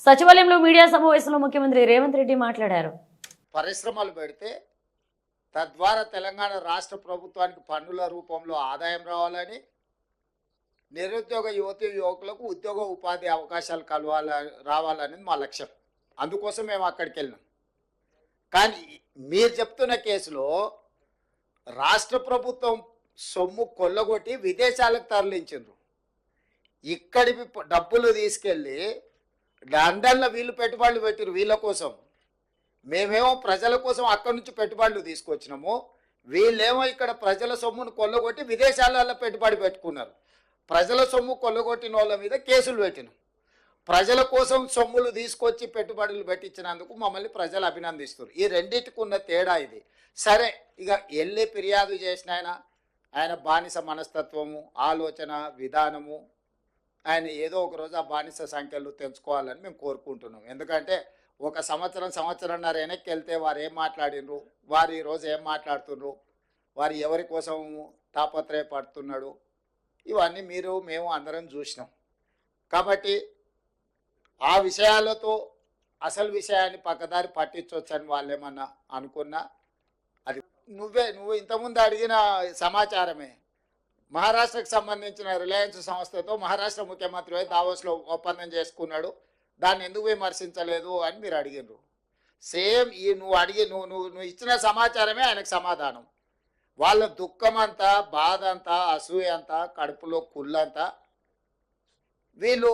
సచివాలయంలో మీడియా సమావేశంలో ముఖ్యమంత్రి రేవంత్ రెడ్డి మాట్లాడారు. పరిశ్రమలు పెడితే తద్వారా తెలంగాణ రాష్ట్ర ప్రభుత్వానికి పన్నుల రూపంలో ఆదాయం రావాలని, నిరుద్యోగ యువతి యువకులకు ఉద్యోగ ఉపాధి అవకాశాలు రావాలనేది మా లక్ష్యం. అందుకోసం మేము అక్కడికి వెళ్ళినాం. కానీ మీరు చెప్తున్న కేసులో రాష్ట్ర ప్రభుత్వం సొమ్ము కొల్లగొట్టి విదేశాలకు తరలించిండ్రు. ఇక్కడి డబ్బులు తీసుకెళ్ళి లండన్లో వీళ్ళు పెట్టుబడులు పెట్టిరు వీళ్ళ కోసం. మేమేమో ప్రజల కోసం అక్కడి నుంచి పెట్టుబడులు తీసుకొచ్చినాము. వీళ్ళేమో ఇక్కడ ప్రజల సొమ్మును కొల్లగొట్టి విదేశాలలో పెట్టుబడి పెట్టుకున్నారు. ప్రజల సొమ్ము కొల్లగొట్టిన వాళ్ళ మీద కేసులు పెట్టినాం. ప్రజల కోసం సొమ్ములు తీసుకొచ్చి పెట్టుబడులు పెట్టించినందుకు మమ్మల్ని ప్రజలు అభినందిస్తారు. ఈ రెండింటికి ఉన్న తేడా ఇది. సరే, ఇక వెళ్ళి ఫిర్యాదు చేసిన ఆయన బానిస మనస్తత్వము, ఆలోచన విధానము, ఆయన ఏదో ఒక రోజు ఆ బానిస సంఖ్యలు తెంచుకోవాలని మేము కోరుకుంటున్నాం. ఎందుకంటే ఒక సంవత్సరంన్నర వెనక్కి వెళ్తే వారు ఏం మాట్లాడినరు, వారు ఈరోజు ఏం మాట్లాడుతున్నారు, వారు ఎవరి కోసం తాపత్రయపడుతున్నాడు, ఇవన్నీ మేము అందరం చూసినాం. కాబట్టి ఆ విషయాలతో అసలు విషయాన్ని పక్కదారి పట్టించవచ్చని వాళ్ళు ఏమన్నా అనుకున్నా అది నువ్వు ఇంతకుముందు అడిగిన సమాచారమే. మహారాష్ట్రకు సంబంధించిన రిలయన్స్ సంస్థతో మహారాష్ట్ర ముఖ్యమంత్రి దావోస్లో ఒప్పందం చేసుకున్నాడు, దాన్ని ఎందుకు విమర్శించలేదు అని మీరు అడిగినారు. సేమ్ ఈ నువ్వు ఇచ్చిన సమాచారమే ఆయనకు సమాధానం. వాళ్ళ దుఃఖం అంతా, బాధ అంతా, అసూయ అంతా, కడుపులో కుళ్ళంతా, వీళ్ళు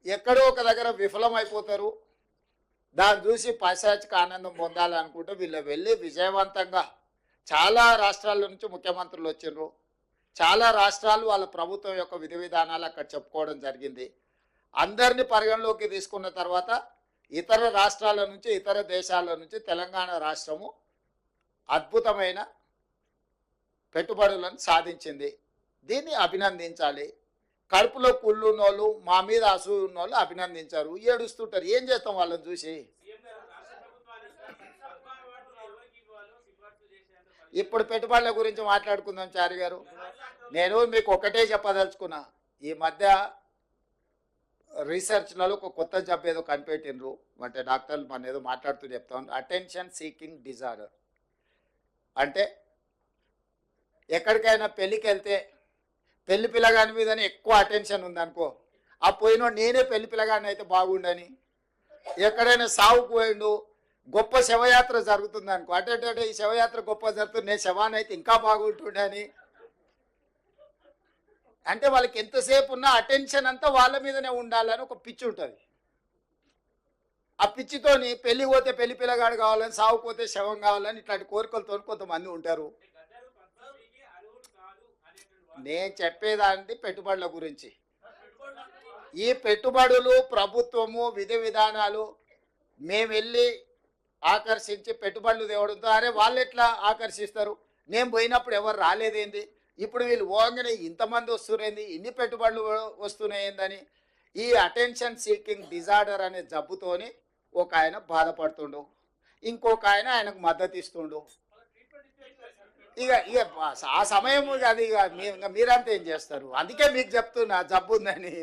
ఎక్కడో ఒక దగ్గర విఫలమైపోతారు. దాన్ని చూసి పైశాచిక ఆనందం పొందాలనుకుంటే వీళ్ళు వెళ్ళి విజయవంతంగా చాలా రాష్ట్రాల నుంచి ముఖ్యమంత్రులు వచ్చిండ్రు. చాలా రాష్ట్రాలు వాళ్ళ ప్రభుత్వం యొక్క విధి విధానాలు అక్కడ చెప్పుకోవడం జరిగింది. అందరినీ పరిగణలోకి తీసుకున్న తర్వాత ఇతర రాష్ట్రాల నుంచి, ఇతర దేశాల నుంచి తెలంగాణ రాష్ట్రము అద్భుతమైన పెట్టుబడులను సాధించింది. దీన్ని అభినందించాలి. కడుపులో కుళ్ళు ఉన్నోళ్ళు, మా మీద అసూయ ఉన్నోళ్ళు అభినందించారు, ఏడుస్తుంటారు. ఏం చేస్తాం వాళ్ళని చూసి? ఇప్పుడు పెట్టుబడుల గురించి మాట్లాడుకుందాం చారి గారు. నేను మీకు ఒకటే చెప్పదలుచుకున్నా, ఈ మధ్య రీసెర్చ్లలో ఒక కొత్త జబ్బు ఏదో కనిపెట్టిండ్రు. అంటే డాక్టర్లు మన ఏదో మాట్లాడుతూ చెప్తాను, అటెన్షన్ సీకింగ్ డిజార్డర్. అంటే ఎక్కడికైనా పెళ్ళికి వెళ్తే పెళ్లి పిల్లగాని మీదనే ఎక్కువ అటెన్షన్ ఉందనుకో, ఆ పోయినోడు నేనే పెళ్లి పిల్లగాని అయితే బాగుండని, ఎక్కడైనా సావుకు పోయిండు, గొప్ప శవయాత్ర జరుగుతుంది అనుకో, అంటే ఈ శవయాత్ర గొప్ప జరుగుతుంది, నేను శవాన్ని అయితే ఇంకా బాగుంటుండని. అంటే వాళ్ళకి ఎంతసేపు ఉన్న అటెన్షన్ అంతా వాళ్ళ మీదనే ఉండాలని ఒక పిచ్చి ఉంటుంది. ఆ పిచ్చితోని పెళ్ళి పోతే పెళ్లి పిల్లగాడు కావాలని, సావుపోతే శవం కావాలని ఇట్లాంటి కోరికలతో కొంతమంది ఉంటారు. నేను చెప్పేదాన్ని పెట్టుబడుల గురించి. ఈ పెట్టుబడులు ప్రభుత్వము విధి విధానాలు మేము వెళ్ళి ఆకర్షించి పెట్టుబడులు తేవడంతో, అరే వాళ్ళు ఎట్లా ఆకర్షిస్తారు, నేను పోయినప్పుడు ఎవరు రాలేదేంది, ఇప్పుడు వీళ్ళు పోగానే ఇంతమంది వస్తున్నాయింది, ఇన్ని పెట్టుబడులు వస్తున్నాయిందని ఈ అటెన్షన్ సీకింగ్ డిజార్డర్ అనే జబ్బుతోని ఒక ఆయన బాధపడుతుండు, ఇంకొక ఆయనకు మద్దతు ఇస్తుండు. ఇక ఆ సమయం అది ఇక మీరంతా ఏం చేస్తారు? అందుకే మీకు చెప్తున్నా జబ్బు ఉందని.